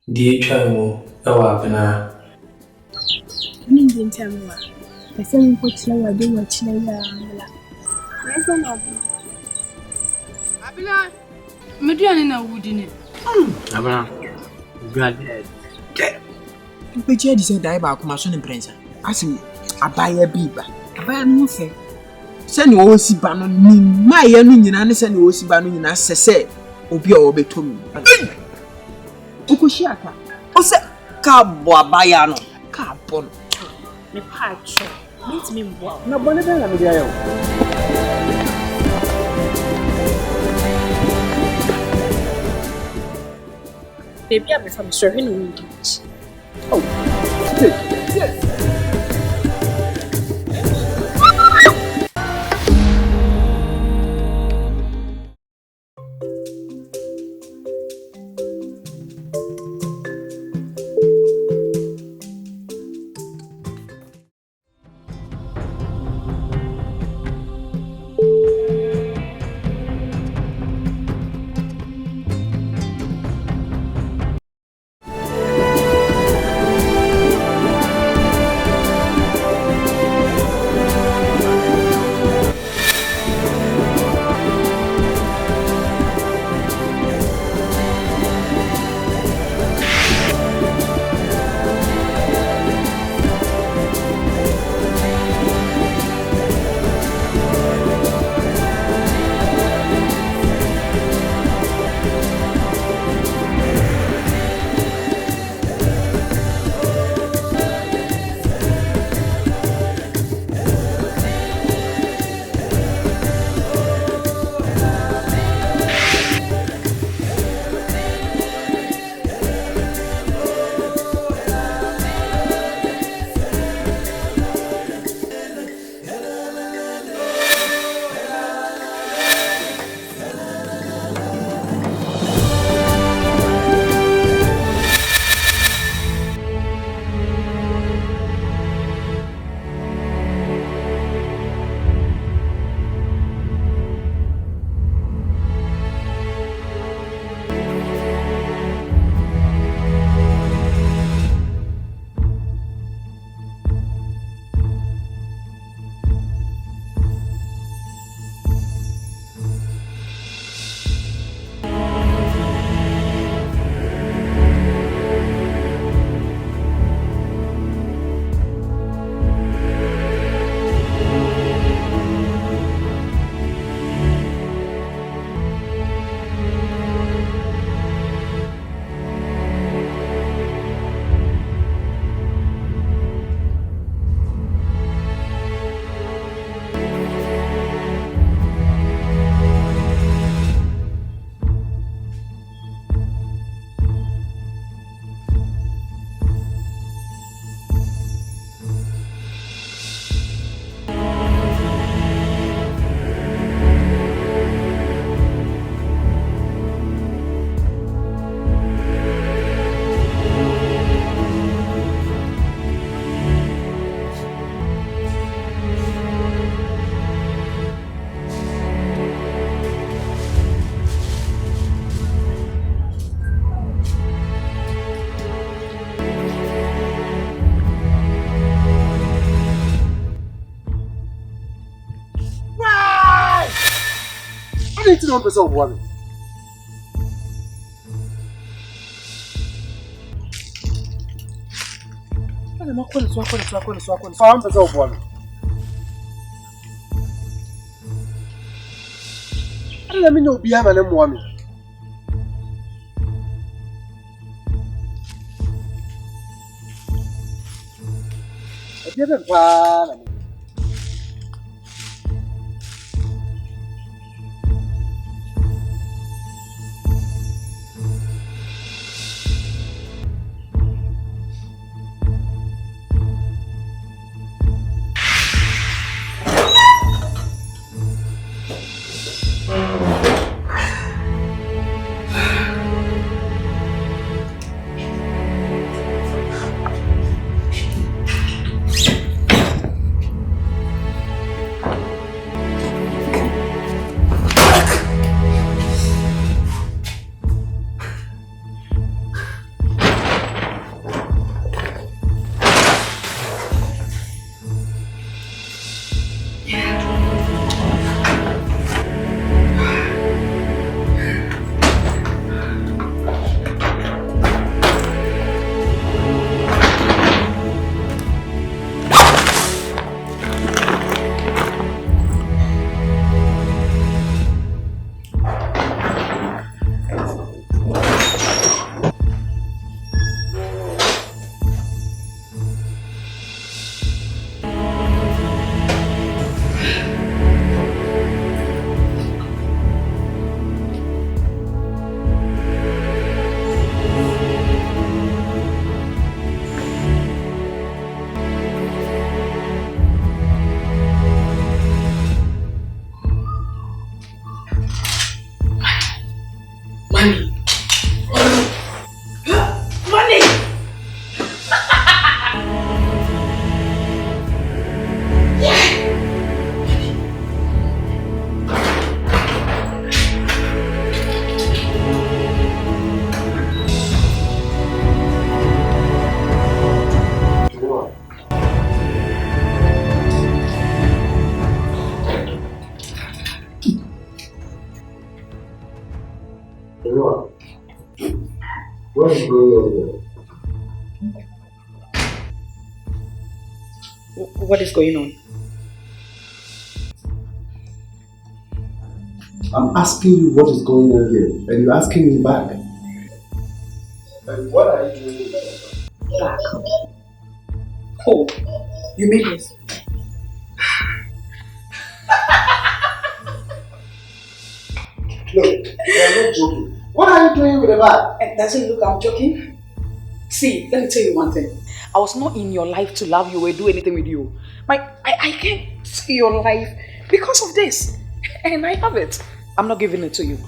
Die etwa Abenaa. Me didn't tell me why. The same coach now I do what you know. Where's one of them? Abenaa, Median na wudi ne. Abenaa, you are dead. Mpɛkyɛ de sɛ dae baako ma so ne mprɛnsa ase abaya bi ba abaya no fɛ sɛnea ɔsi ba no ni maayɛ no nyinaa ne sɛnea ɔsi ba no nyinaa sɛ sɛ obi a ɔbɛtɔ mu okɔhyia ka ɔsɛ ka bɔ abaya no ka bɔ no Me patch. Meet me wow. Na bɔne bɛn na mede ayɛ wo? Baby, I'm from sorry no need. Oh, yes. Anything on person woman. I'm not going to swap on person woman. Let me know behind my name woman. I didn't plan. You know what is going on What is going on? I'm asking you what is going on here, and you're asking me back. And what are you doing Back. Oh, you mean this? Look, you're not joking. What are you doing with the bag? It doesn't look I'm joking. See, let me tell you one thing. I was not in your life to love you or do anything with you. I can't see your life because of this. And I have it. I'm not giving it to you.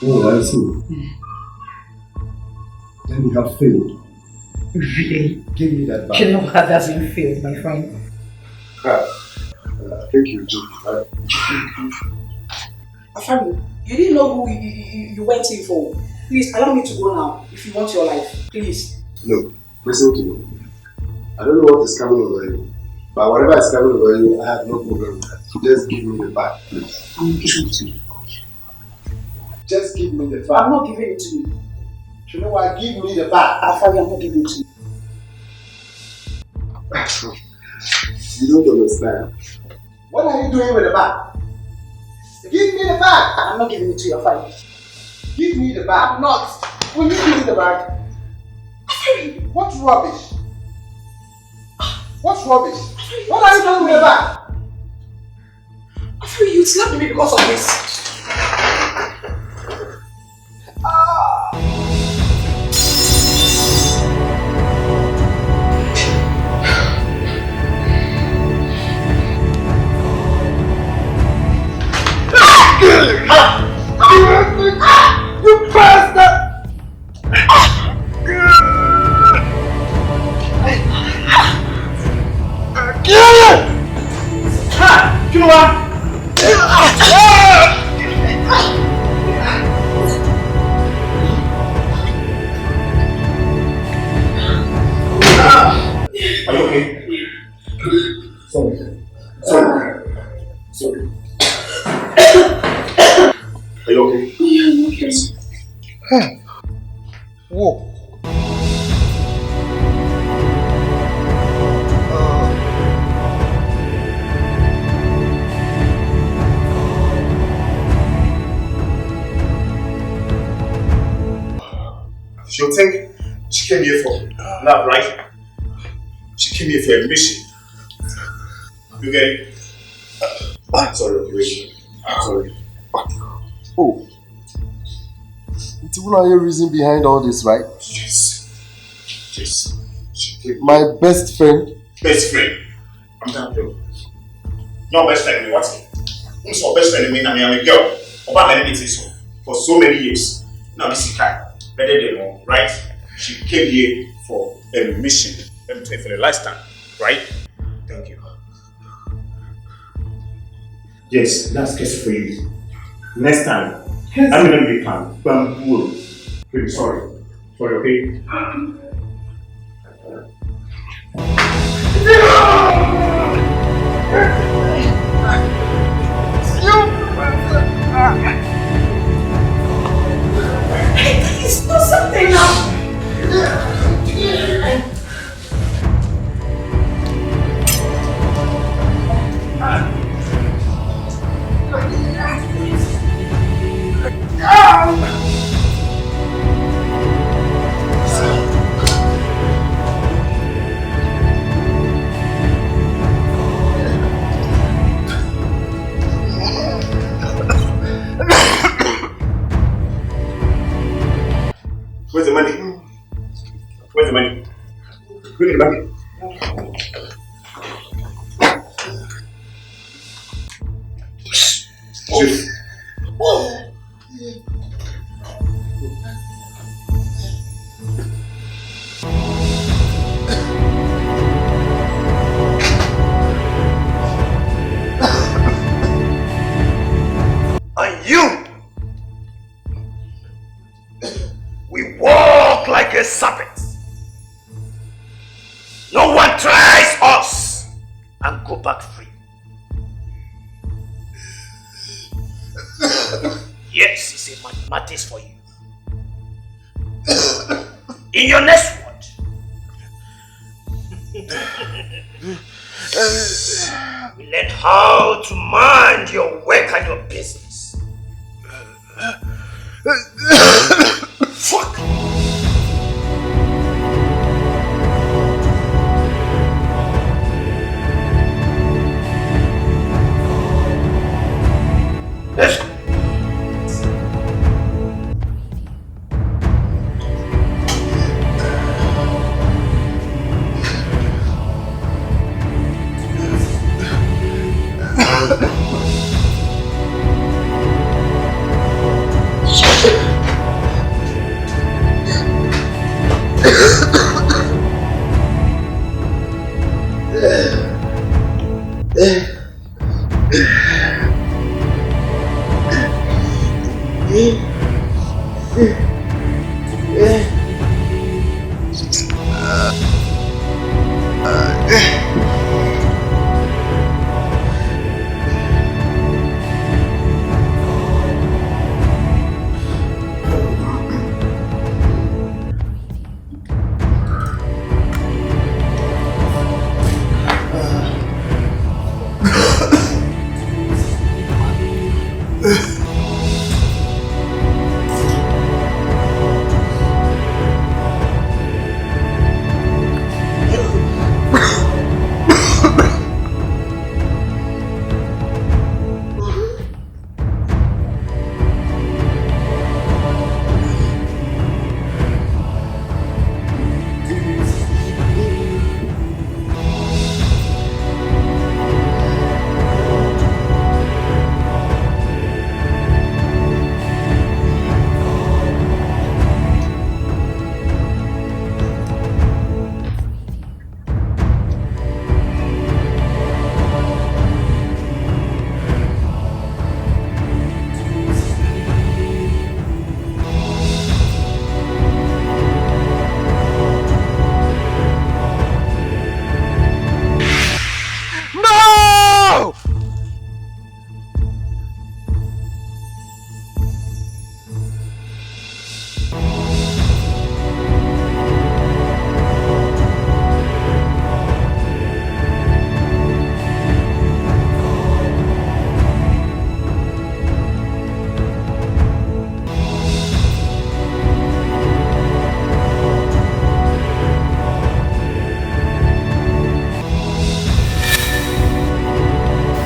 Oh, I see. Then you have failed. Really? Give me that bag. You know how doesn't feel, my friend. I think you're joking. Afami, you didn't know who you went in for. Please allow me to go now if you want your life. Please. Look, listen to me. I don't know what is coming over you, but whatever is coming over you, I have no problem with that. Just give me the bag, please. I'm giving it to you. Just give me the bag. I'm not giving it to you. You know what? Give me the bag. Afami, I'm not giving it to you. You don't understand. What are you doing with the bag? Give me the bag! I'm not giving it to you, Afami. Give me the bag. I'm not. Will you give me the bag? What rubbish? What rubbish? What are you doing with the bag? Afami, you slapped me because of this. You bastard! You know what? Are you okay? Sorry. Are you okay? Yeah, I'm okay. Whoa. She'll think she came here for love, right? She came here for a mission. You get it? I'm sorry, okay, wait. I'm sorry. Oh. It's one of your reason behind all this, right? Yes. Yes. She came. My best friend. Best friend. I'm not girl. No best friend, me what? Who's your best friend? I mean, I'm a girl. About many meetings for so many years. Now this is Kai. Better than know, right? She came here for a mission. Let me tell you for the last time, right? Thank you. Yes, that's case for you. Next time, I'm gonna be calm. Bamboo. Really sorry. Sorry, okay? Please do something now. Where's the money? Where's the money? Bring the money. And you, we walk like a serpent. No one tries us and go back free. Yes, it's a what matters for you. In your next word, learn how to mind your work and your business. Fuck! Let's go.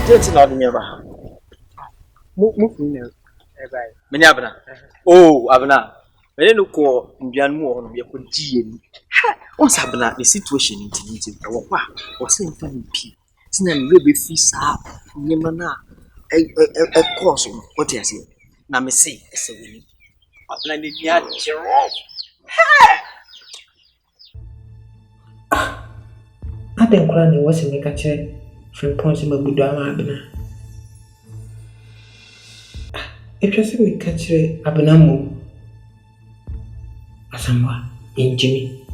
Just not never. Move me now. Many Abenaa. Oh, Abenaa. When you call Indian more, you could GN. Once Abenaa, the situation in Tinity, or same family P. Since we be feast up, Yemana, a course, what I say. Now, me say, as a winning. Abenaa, the yacht. Adan kura na wasi me kache frimpon se magudu ama Abenaa. Etwa se me kache Abenaa mo. Asamwa injimi.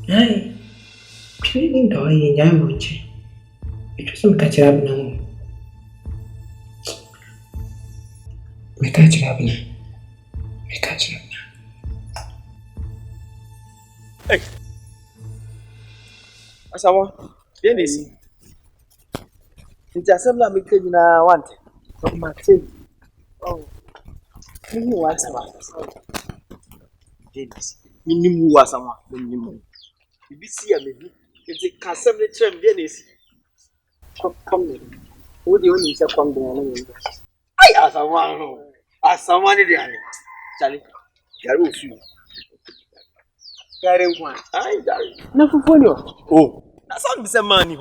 Ai. Twi ni ndo ye nya mo nche. Etwa se me kache Abenaa mo. Me kache Abenaa. Me kache. Hey. Asawa, Dennis. It's a similar because you want from my team. Oh, you want some Dennis. You was someone when you move. You be see a baby. It's a custom term, Dennis. Come. Who do you need to come there? I as someone in the Charlie, Gary, you. Gary, one. I Gary. No, for you. Oh, that's not the same money.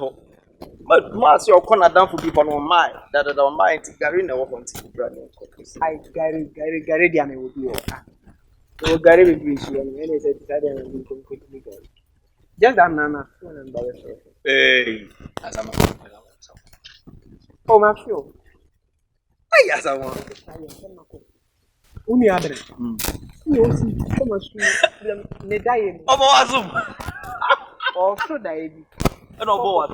But once your corner down for people on my that on my Gary never want to brand new. I Gary, Diana will be so Gary will be sure and I said, Gary. Just that Nana, Hey, as I'm oh, my fuel. I as I want. Uni Abenaa. You see, come on, me die. Oh, awesome. Also, die. No, boy.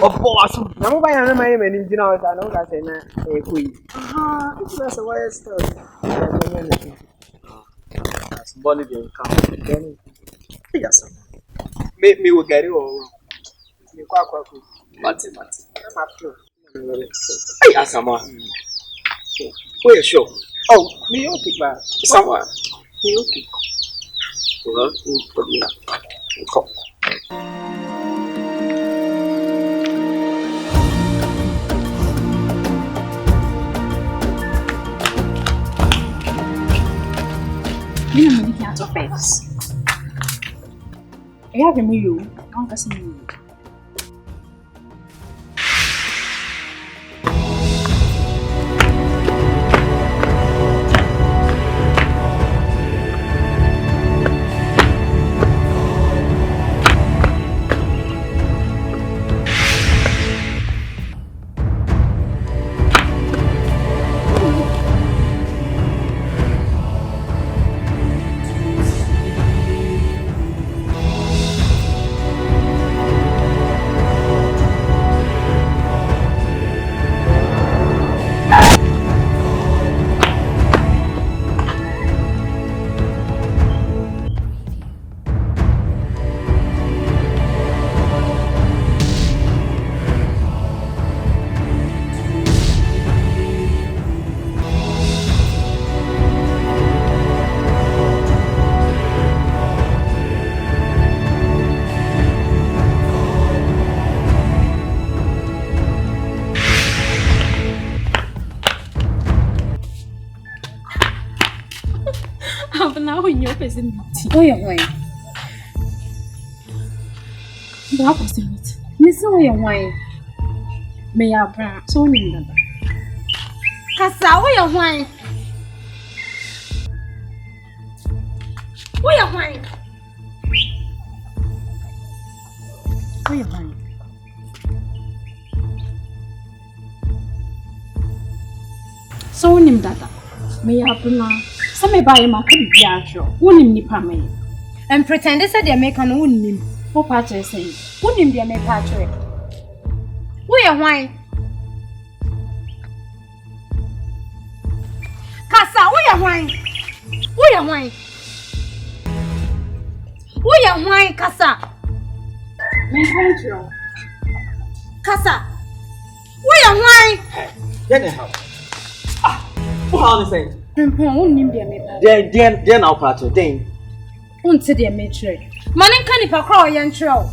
boss. Na mo ba ya na mai mani jina o sa na ka say na e kuyi. Aha, it's just a wire story. Body dey come. Yes. Me will get it all. Me kwa. Mati. I'm after. Hey, Asama. Where you sure? Oh, me okay, ba. Someone. Me okay. Well, come. You know, you can't face. I have a meal. I want to see you. Abenaa, when you're facing it. Oh, you're wine. What was it? Miss, oh, you're wine. May I bring so many? Kasa, oh, you're wine. Oh, you're wine. Oh, you're wine. So, name dada. May I bring some buy my could be actual. Wouldn't nip me. And pretend they said they make an wouldn't name. What part I say? Wouldn't be a make patch. We are wine. Kasa, we are wine. We are wine. We are wine, Kasa. Kasa, we are wine. Then how? What are you saying? Wouldn't name be a make. Then I'll part of thing. Won't say they make sure. Money can't if I crawl young troll.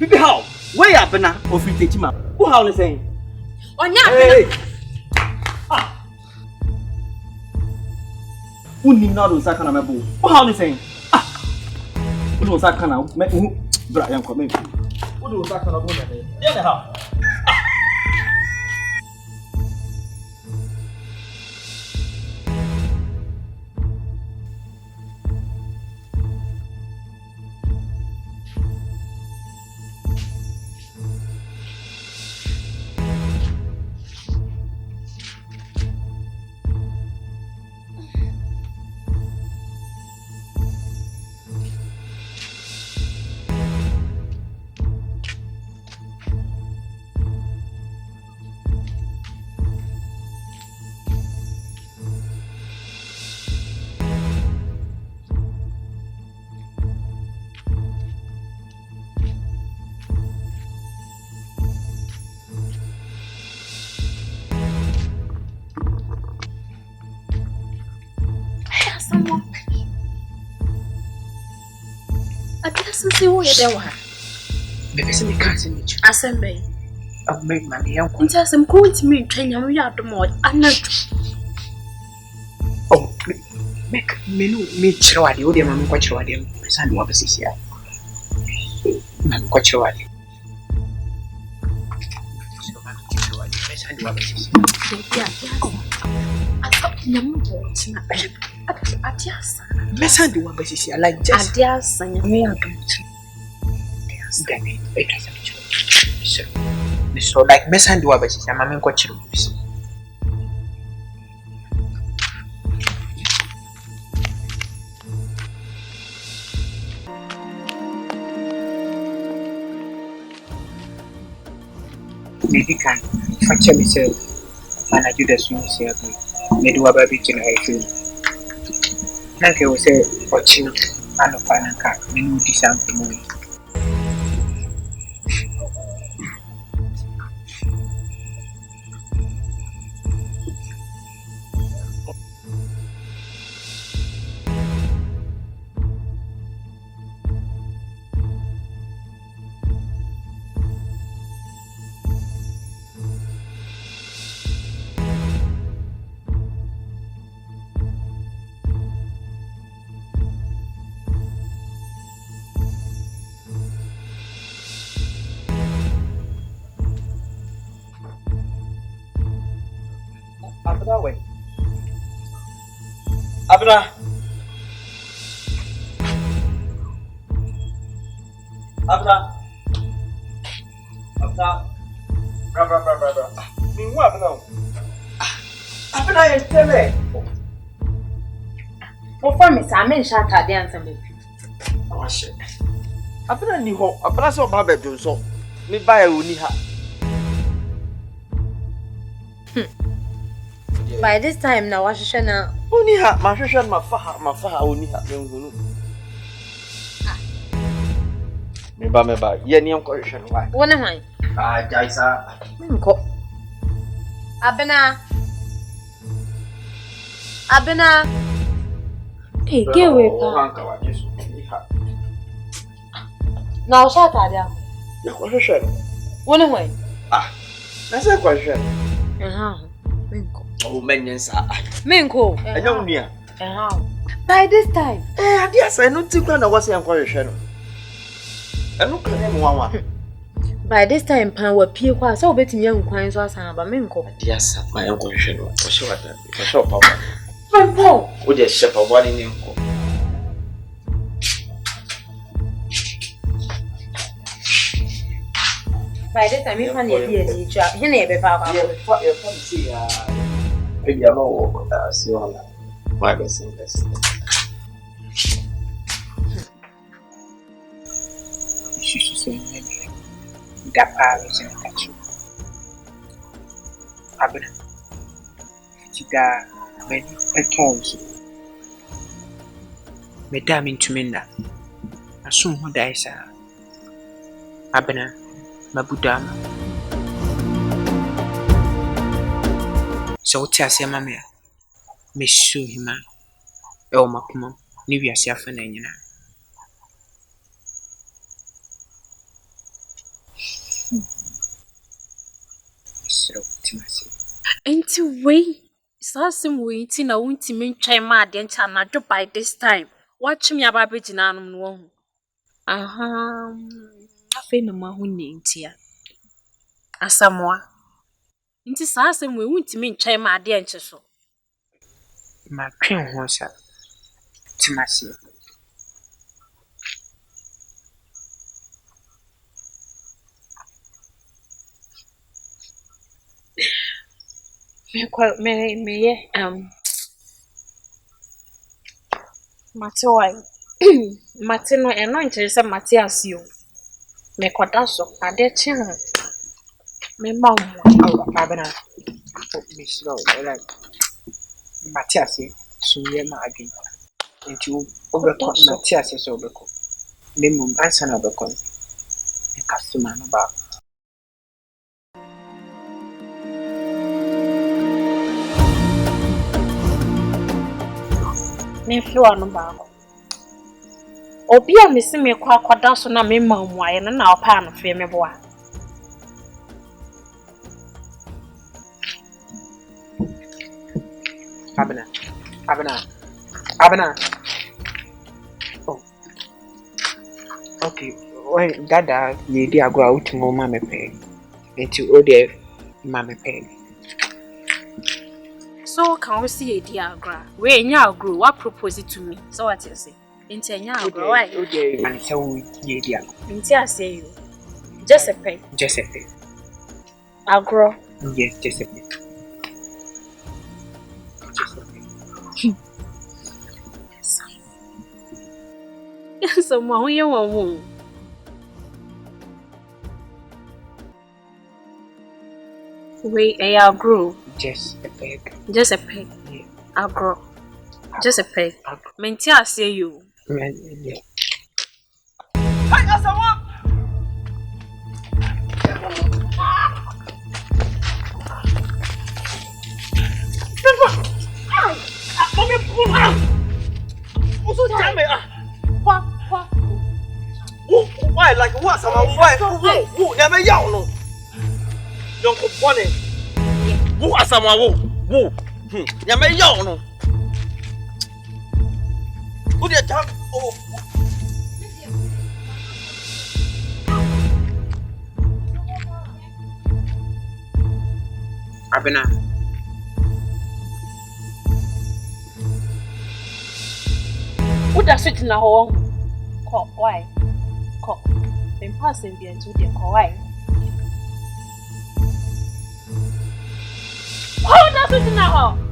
Bibi how? Where Abenaa of you teach ma? What are you saying? On ya. Hey. Who need not to sack on a mabo? What are you saying? Who knows that kind of make Brian come in? Who knows that kind of woman? Then how? See who you there were. Because me can't see you. Assembly. I've made money. I'm going to some cool to me, train you out the mod. I'm not. Oh, make me chirwadi. Odi mama kwa chirwadi. Sandi wa basisi ya. Mama kwa chirwadi. Sandi wa basisi. Adiasa. Sandi wa basisi. Like just. Adiasa. Me out. So like mesandi wa basisi. Mama kwa chirwadi. medical fracture myself and I do the swing say me do about it in a field. Nanke will say watching and a final car, me no disappointment. Abenaa way. Abenaa. Abenaa. Abenaa. Bra. Me who Abenaa? Abenaa is tell Mo for me sa men sha atade ansam be. Oh shit. Abenaa ni ho. Abenaa so ba bedun so. Me ba e oni ha. By this time now wahwehwe na Oni ha, ma hwehwe ma fa ha oni ha me nhunu. Me ba. Ye ni enko hwehwe no wa. wona hwan? Ah, jaisa. Nko. Abenaa. Eh, get away pa. Hanka wa Jesu. Ni ha. Na o sha atade am. Ya ko hwehwe no. Wona hwan? Ah. Na se ko hwehwe no. Menko. Oh, menyensa. Menko. Enyo nua. By this time. Ade asa no ti kwa na wo se enko hwehwe no. Enu kan mu wanwa. By this time pan wa pie kwa so obetimi ankwan so asan ba menko. Ade asa ma enko hwehwe no. O she wata. O she opa. Menko. O de shepa body ni enko. By this time if an idea di twa. He na e be pa kwa. Ye fa si ya. Ebi ama wo si wala. Why be saying this? She should say, that power is in the country. Abenaa. Tiga many etones. Madam into Minda. Assume who dies. Abenaa, Mabudama. So, Tassia Mamma, Miss Suhima, El Macum, Nivia Siafanina. So, Timothy. Enti wei. Sasem wei ti na wuntimi ntwɛn ma ade ncha na do by this time. Watch me aba begina anum no hu. Aha. Afi na ma hu ne ntia. Asamoa. Nti sasem wei wuntimi ntwɛn ma ade nche so. My train horse, Timothy. Me Mate why? Mate no eno nkyere se mate asio. Me kwada so ade chi ho. Me ma mo Abenaa. Miss Low, like Matthias, so ye ma again. Into overcome Matthias is overcome. Lemon answer overcome. And customer no back. me floor no ba ko. Obi a me se me kwa kwada so na me ma mo aye na opa no fe me boa. Abenaa. Oh. Okay. Well, Dada, ye dear go out to more mammy pay. Into Ode mammy pay. So can we see a diagram? We nya grow what propose it to me. So what you say? Inti nya grow why? Ode and so ye dear. Inti I say you. Josephine. Agro. Yes, Josephine. So mo ye wo wo. Wait, I'll grow. Just a peg. Just a peg. Yeah. I'll grow. Just a peg. Maintain, I say you. Yeah. Hey, Asawa! Why? Like what? Someone why? Who? Never yell no. Don't go funny. Who are someone who? Never yell no. Who the time? Oh. Abenaa. Who does it in a home? Why? Then passing the end to the why? Who does it in a home?